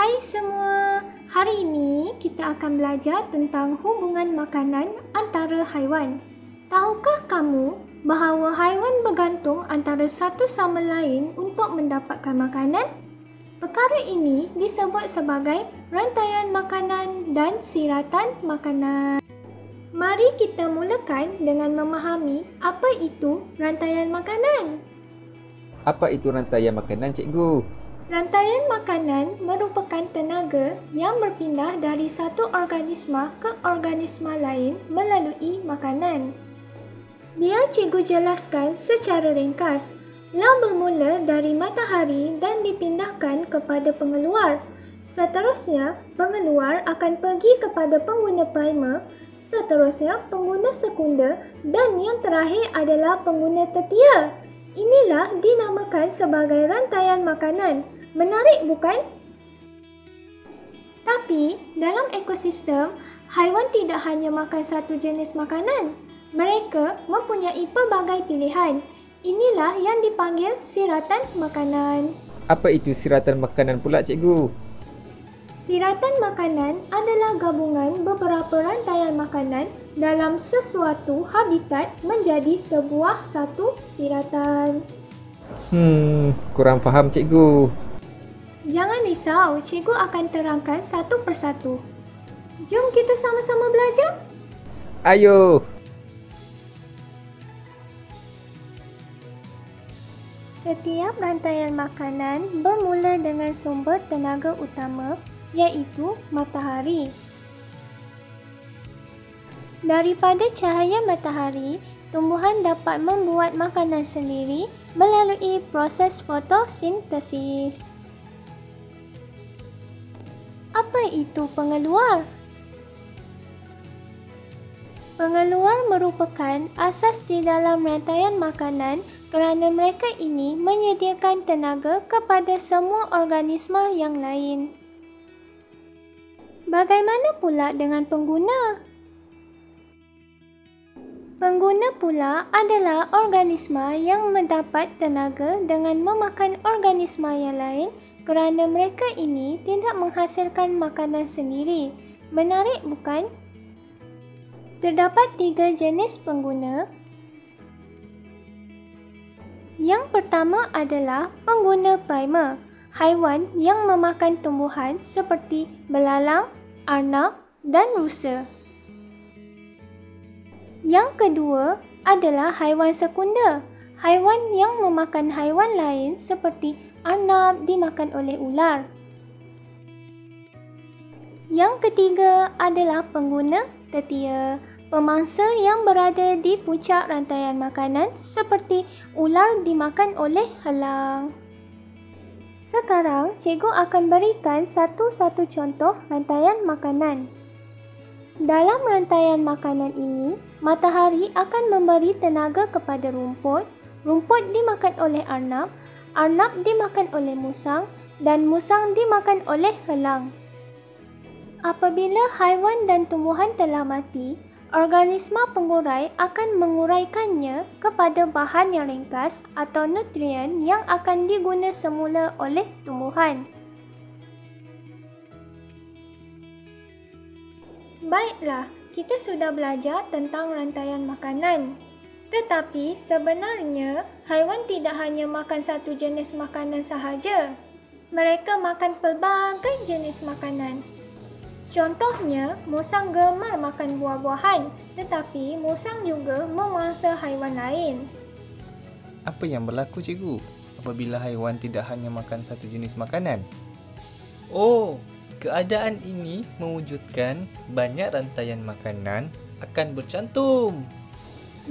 Hai semua, hari ini kita akan belajar tentang hubungan makanan antara haiwan. Tahukah kamu bahawa haiwan bergantung antara satu sama lain untuk mendapatkan makanan? Perkara ini disebut sebagai rantaian makanan dan siratan makanan. Mari kita mulakan dengan memahami apa itu rantaian makanan. Apa itu rantaian makanan, cikgu? Rantaian makanan merupakan tenaga yang berpindah dari satu organisma ke organisma lain melalui makanan. Biar cikgu jelaskan secara ringkas. Law bermula dari matahari dan dipindahkan kepada pengeluar. Seterusnya, pengeluar akan pergi kepada pengguna primer, seterusnya pengguna sekunder dan yang terakhir adalah pengguna tertier. Inilah dinamakan sebagai rantaian makanan. Menarik bukan? Tapi, dalam ekosistem, haiwan tidak hanya makan satu jenis makanan. Mereka mempunyai pelbagai pilihan. Inilah yang dipanggil siratan makanan. Apa itu siratan makanan pula, cikgu? Siratan makanan adalah gabungan beberapa rantaian makanan dalam sesuatu habitat menjadi sebuah satu siratan. Kurang faham, cikgu. Jangan risau, cikgu akan terangkan satu persatu. Jom kita sama-sama belajar. Ayo! Setiap rantaian makanan bermula dengan sumber tenaga utama, iaitu matahari. Daripada cahaya matahari, tumbuhan dapat membuat makanan sendiri melalui proses fotosintesis. Apa itu pengeluar? Pengeluar merupakan asas di dalam rantaian makanan kerana mereka ini menyediakan tenaga kepada semua organisma yang lain. Bagaimana pula dengan pengguna? Pengguna pula adalah organisma yang mendapat tenaga dengan memakan organisma yang lain kerana mereka ini tidak menghasilkan makanan sendiri. Menarik bukan? Terdapat 3 jenis pengguna. Yang pertama adalah pengguna primer, haiwan yang memakan tumbuhan seperti belalang, arnab dan rusa. Yang kedua adalah haiwan sekunder, haiwan yang memakan haiwan lain seperti arnab dimakan oleh ular. Yang ketiga adalah pengguna tertier, pemangsa yang berada di puncak rantaian makanan seperti ular dimakan oleh elang. Sekarang, cikgu akan berikan satu-satu contoh rantaian makanan. Dalam rantaian makanan ini, matahari akan memberi tenaga kepada rumput, rumput dimakan oleh arnab, arnab dimakan oleh musang dan musang dimakan oleh elang. Apabila haiwan dan tumbuhan telah mati, organisma pengurai akan menguraikannya kepada bahan yang ringkas atau nutrien yang akan diguna semula oleh tumbuhan. Baiklah, kita sudah belajar tentang rantaian makanan. Tetapi sebenarnya, haiwan tidak hanya makan satu jenis makanan sahaja. Mereka makan pelbagai jenis makanan. Contohnya, musang gemar makan buah-buahan, tetapi musang juga memangsa haiwan lain. Apa yang berlaku, cikgu, apabila haiwan tidak hanya makan satu jenis makanan? Oh, keadaan ini mewujudkan banyak rantaian makanan akan bercantum.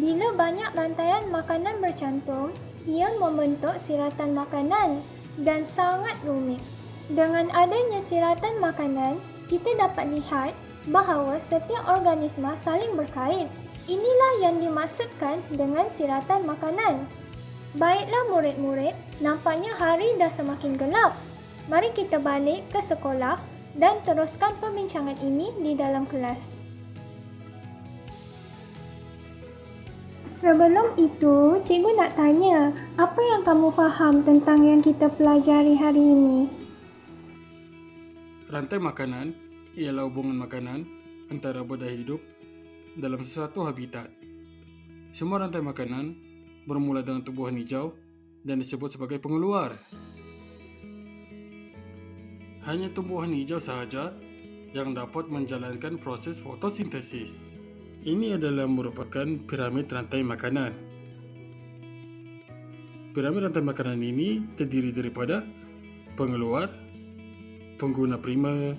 Bila banyak rantaian makanan bercantum, ia membentuk siratan makanan dan sangat rumit. Dengan adanya siratan makanan, kita dapat lihat bahawa setiap organisma saling berkait. Inilah yang dimaksudkan dengan siratan makanan. Baiklah murid-murid, nampaknya hari dah semakin gelap. Mari kita balik ke sekolah dan teruskan perbincangan ini di dalam kelas. Sebelum itu, cikgu nak tanya, apa yang kamu faham tentang yang kita pelajari hari ini? Rantai makanan ialah hubungan makanan antara benda hidup dalam sesuatu habitat. Semua rantai makanan bermula dengan tumbuhan hijau dan disebut sebagai pengeluar. Hanya tumbuhan hijau sahaja yang dapat menjalankan proses fotosintesis. Ini adalah merupakan piramid rantai makanan. Piramid rantai makanan ini terdiri daripada pengeluar, pengguna primer,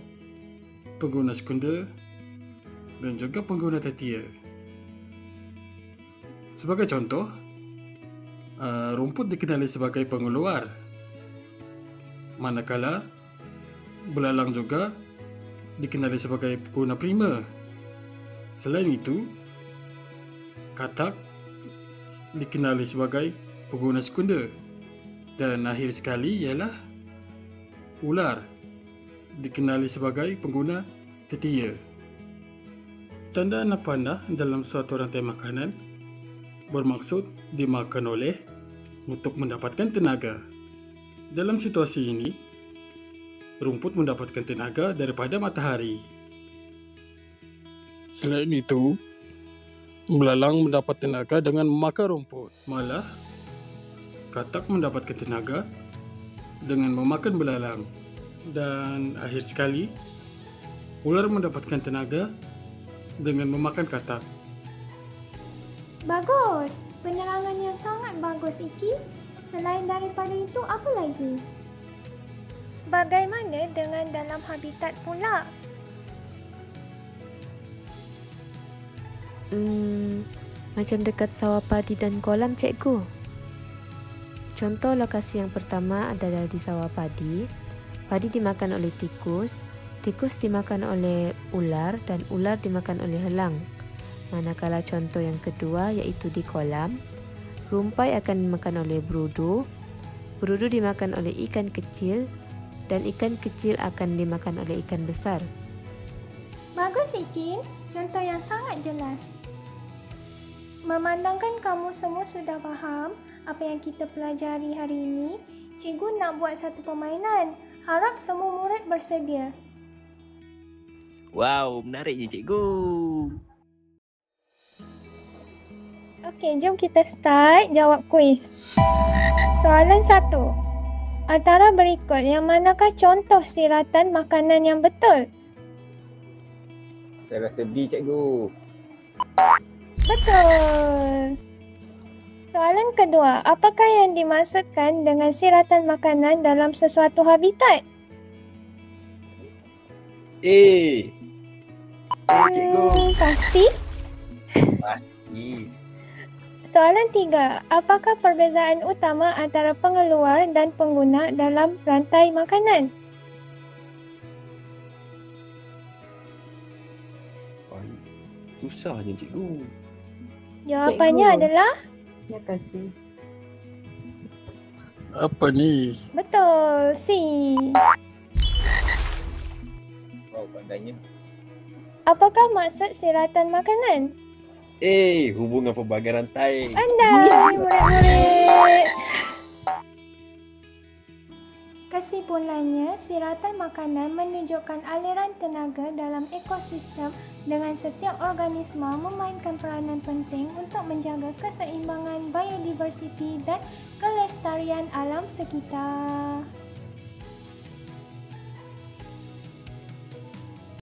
pengguna sekunder dan juga pengguna tertier. Sebagai contoh, rumput dikenali sebagai pengeluar, manakala belalang juga dikenali sebagai pengguna primer. Selain itu, katak dikenali sebagai pengguna sekunder. Dan akhir sekali ialah ular, dikenali sebagai pengguna tertier. Tanda anak panah dalam suatu rantai makanan bermaksud dimakan oleh untuk mendapatkan tenaga. Dalam situasi ini, rumput mendapatkan tenaga daripada matahari. Selain itu, belalang mendapat tenaga dengan memakan rumput. Malah, katak mendapatkan tenaga dengan memakan belalang. Dan akhir sekali, ular mendapatkan tenaga dengan memakan katak. Bagus! Penerangan yang sangat bagus, Iki. Selain daripada itu, apa lagi? Bagaimana dengan dalam habitat pula? Macam dekat sawah padi dan kolam, cikgu. Contoh lokasi yang pertama adalah di sawah padi. Padi dimakan oleh tikus, tikus dimakan oleh ular dan ular dimakan oleh elang. Manakala contoh yang kedua iaitu di kolam, rumpai akan dimakan oleh berudu, berudu dimakan oleh ikan kecil dan ikan kecil akan dimakan oleh ikan besar. Bagus, Ikin. Contoh yang sangat jelas. Memandangkan kamu semua sudah faham apa yang kita pelajari hari ini, cikgu nak buat satu permainan. Harap semua murid bersedia. Wow, menariknya cikgu. Okey, jom kita start jawab kuis. Soalan 1. Antara berikut, yang manakah contoh siratan makanan yang betul? Saya rasa B, cikgu. Betul. Soalan kedua, apakah yang dimaksudkan dengan siratan makanan dalam sesuatu habitat? Cikgu. Pasti? Pasti. Soalan 3, apakah perbezaan utama antara pengeluar dan pengguna dalam rantai makanan? Susahnya cikgu. Jawapannya Cikgu. adalah Terima kasih. Apa ni? betul, C. Wow, pandainya. Apakah maksud siratan makanan? Hubungan pelbagai rantai. Pandai, murid-murid. Kesimpulannya, siratan makanan menunjukkan aliran tenaga dalam ekosistem dengan setiap organisma memainkan peranan penting untuk menjaga keseimbangan biodiversiti dan kelestarian alam sekitar.